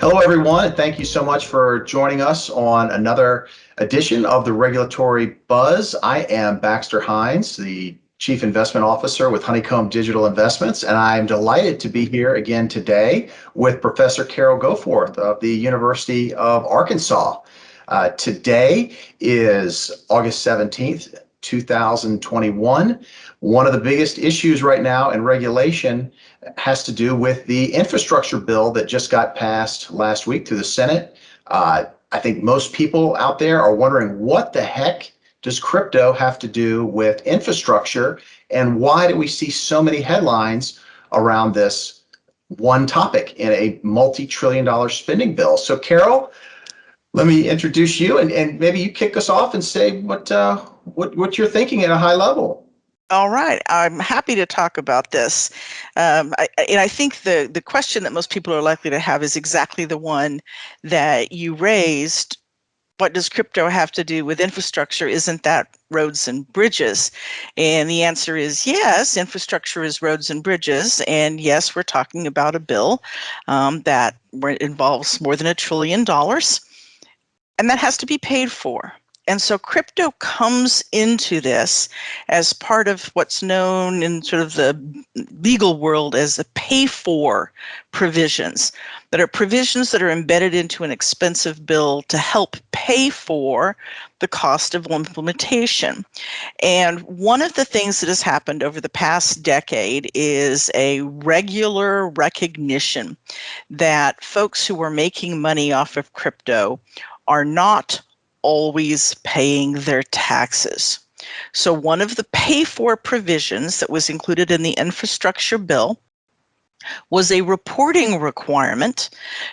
Hello, everyone, and thank you so much for joining us on another edition of the Regulatory Buzz. I am Baxter Hines, the Chief Investment Officer with Honeycomb Digital Investments, and I'm delighted to be here again today with Professor Carol Goforth of the University of Arkansas. Today is August 17th, 2021. One of the biggest issues right now in regulation has to do with the infrastructure bill that just got passed last week through the Senate. I think most people out there are wondering, what the heck does crypto have to do with infrastructure, and why do we see so many headlines around this one topic in a multi-trillion-dollar spending bill? So Carol, let me introduce you, and maybe you kick us off and say what you're thinking at a high level. All right, I'm happy to talk about this. I think the question that most people are likely to have is exactly the one that you raised. What does crypto have to do with infrastructure? Isn't that roads and bridges? And the answer is yes, infrastructure is roads and bridges. And yes, we're talking about a bill that involves more than $1 trillion. And that has to be paid for. And so crypto comes into this as part of what's known in sort of the legal world as the pay-for provisions, that are provisions that are embedded into an expensive bill to help pay for the cost of implementation. And one of the things that has happened over the past decade is a regular recognition that folks who are making money off of crypto are not always paying their taxes. So one of the pay-for provisions that was included in the infrastructure bill was a reporting requirement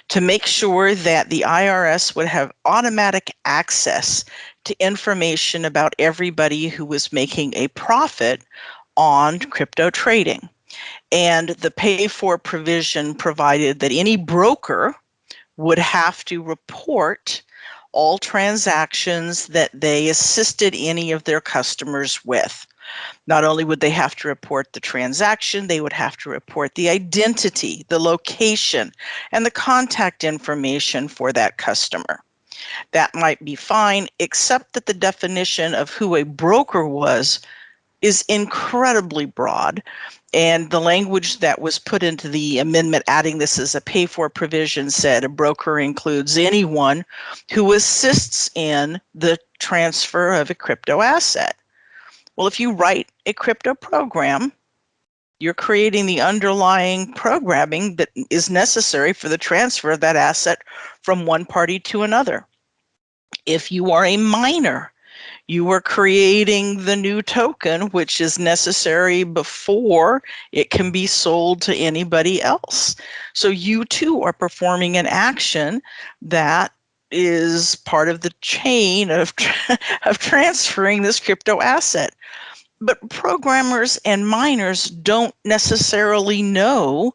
to make sure that the IRS would have automatic access to information about everybody who was making a profit on crypto trading. And the pay-for provision provided that any broker would have to report all transactions that they assisted any of their customers with. Not only would they have to report the transaction, they would have to report the identity, the location, and the contact information for that customer. That might be fine, except that the definition of who a broker was is incredibly broad. And the language that was put into the amendment adding this as a pay-for provision said a broker includes anyone who assists in the transfer of a crypto asset. Well, if you write a crypto program, you're creating the underlying programming that is necessary for the transfer of that asset from one party to another. If you are a miner, you are creating the new token, which is necessary before it can be sold to anybody else. So you too are performing an action that is part of the chain of transferring this crypto asset. But programmers and miners don't necessarily know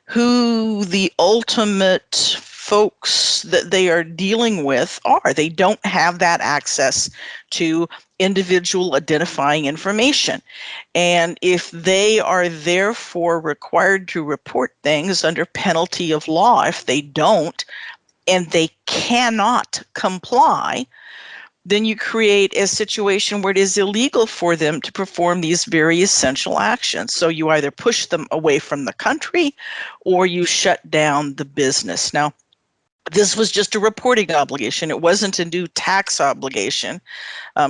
who the ultimate folks that they are dealing with are. They don't have that access to individual identifying information. And if they are therefore required to report things under penalty of law, if they don't, and they cannot comply, then you create a situation where it is illegal for them to perform these very essential actions. So you either push them away from the country or you shut down the business. Now, this was just a reporting obligation. It wasn't a new tax obligation.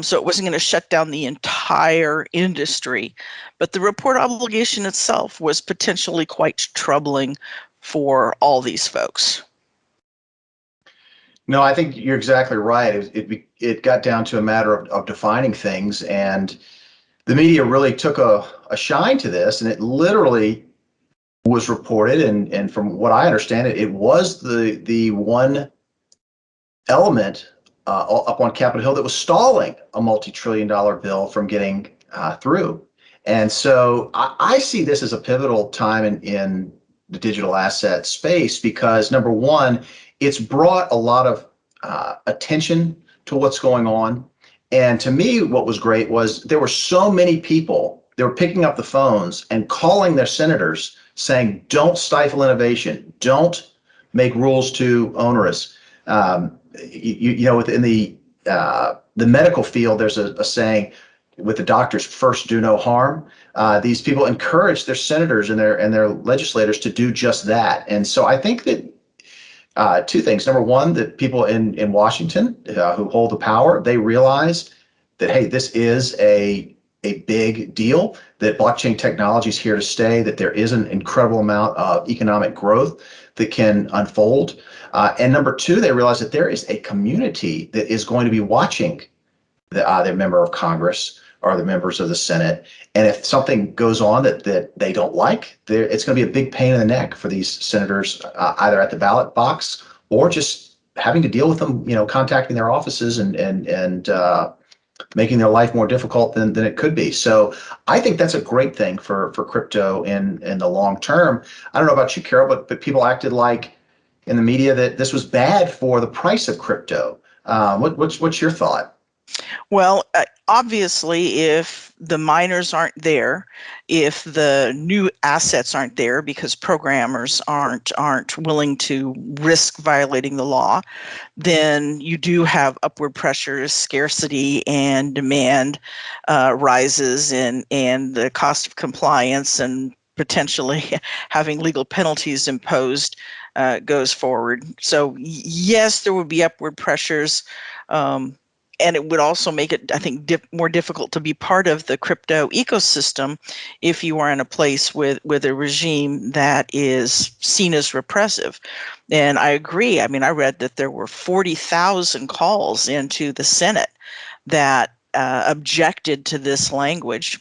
So it wasn't going to shut down the entire industry. But the report obligation itself was potentially quite troubling for all these folks. No, I think you're exactly right. It got down to a matter of defining things, and the media really took a shine to this, and it literally was reported, and from what I understand, it was the one element up on Capitol Hill that was stalling a multi-trillion-dollar bill from getting through. And so I see this as a pivotal time in the digital asset space because, number one, it's brought a lot of attention to what's going on. And to me, what was great was there were so many people, they were picking up the phones and calling their senators saying, don't stifle innovation, don't make rules too onerous. Within the medical field, there's a saying with the doctors, first do no harm. These people encourage their senators and their legislators to do just that. And so I think that two things. Number one, that people in Washington who hold the power, they realize that, hey, this is a big deal, that blockchain technology is here to stay, that there is an incredible amount of economic growth that can unfold. And number two, they realize that there is a community that is going to be watching the member of Congress or the members of the Senate. And if something goes on that they don't like, it's going to be a big pain in the neck for these senators, either at the ballot box or just having to deal with them, contacting their offices and making their life more difficult than it could be. So I think that's a great thing for crypto in the long term. I don't know about you, Carol, but people acted like in the media that this was bad for the price of crypto. What's your thought? Well, obviously, if the miners aren't there, if the new assets aren't there because programmers aren't willing to risk violating the law, then you do have upward pressures, scarcity and demand rises, and the cost of compliance and potentially having legal penalties imposed goes forward. So yes, there would be upward pressures. And it would also make it, I think, more difficult to be part of the crypto ecosystem if you are in a place with a regime that is seen as repressive. And I agree. I mean, I read that there were 40,000 calls into the Senate that objected to this language.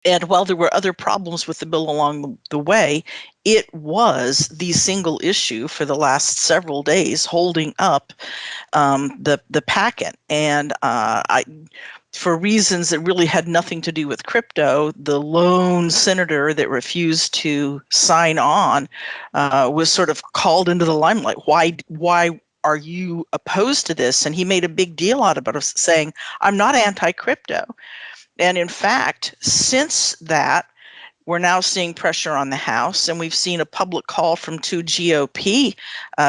And while there were other problems with the bill along the way, it was the single issue for the last several days holding up the packet. And for reasons that really had nothing to do with crypto, the lone senator that refused to sign on was sort of called into the limelight. Why are you opposed to this? And he made a big deal out of it, saying, I'm not anti-crypto. And in fact, since that, we're now seeing pressure on the House, and we've seen a public call from two GOP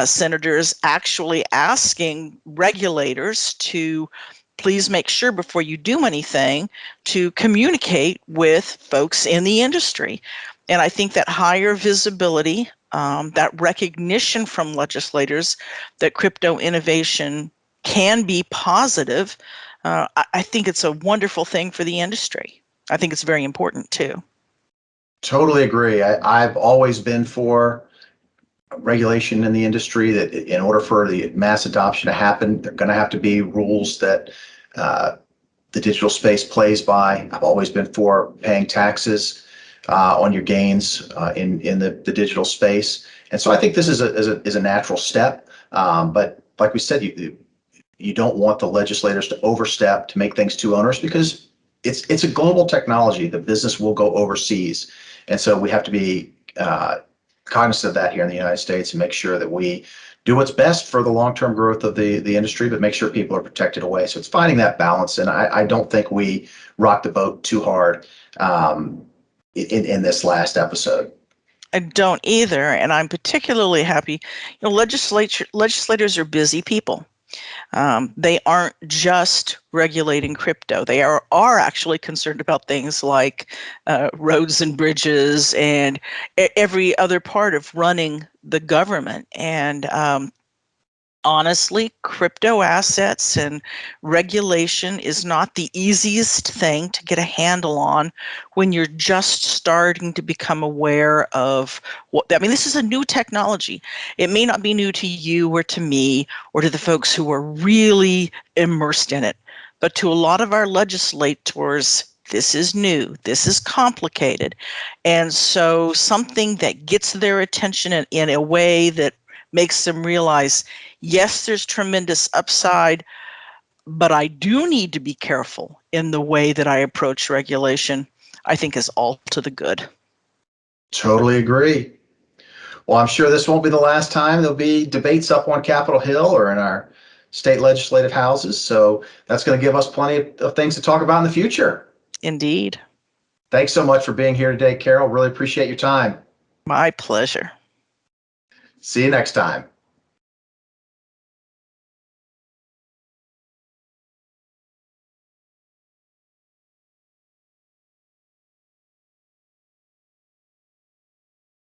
senators actually asking regulators to please make sure before you do anything to communicate with folks in the industry. And I think that higher visibility, that recognition from legislators that crypto innovation can be positive, I think it's a wonderful thing for the industry. I think it's very important too. Totally agree. I've always been for regulation in the industry, that in order for the mass adoption to happen, there are going to have to be rules that the digital space plays by. I've always been for paying taxes on your gains in the digital space. And so I think this is a natural step. But like we said, you don't want the legislators to overstep, to make things too onerous, because it's a global technology. The business will go overseas. And so we have to be cognizant of that here in the United States and make sure that we do what's best for the long-term growth of the industry, but make sure people are protected away. So it's finding that balance. And I don't think we rocked the boat too hard in this last episode. I don't either. And I'm particularly happy. Legislators are busy people. They aren't just regulating crypto. They are actually concerned about things like roads and bridges and every other part of running the government. And honestly, crypto assets and regulation is not the easiest thing to get a handle on when you're just starting to become aware of what, I mean, this is a new technology. It may not be new to you or to me or to the folks who are really immersed in it, but to a lot of our legislators, this is new, this is complicated. And so something that gets their attention in a way that makes them realize, yes, there's tremendous upside, but I do need to be careful in the way that I approach regulation, I think is all to the good. Totally agree. Well, I'm sure this won't be the last time there'll be debates up on Capitol Hill or in our state legislative houses. So that's going to give us plenty of things to talk about in the future. Indeed. Thanks so much for being here today, Carol. Really appreciate your time. My pleasure. See you next time.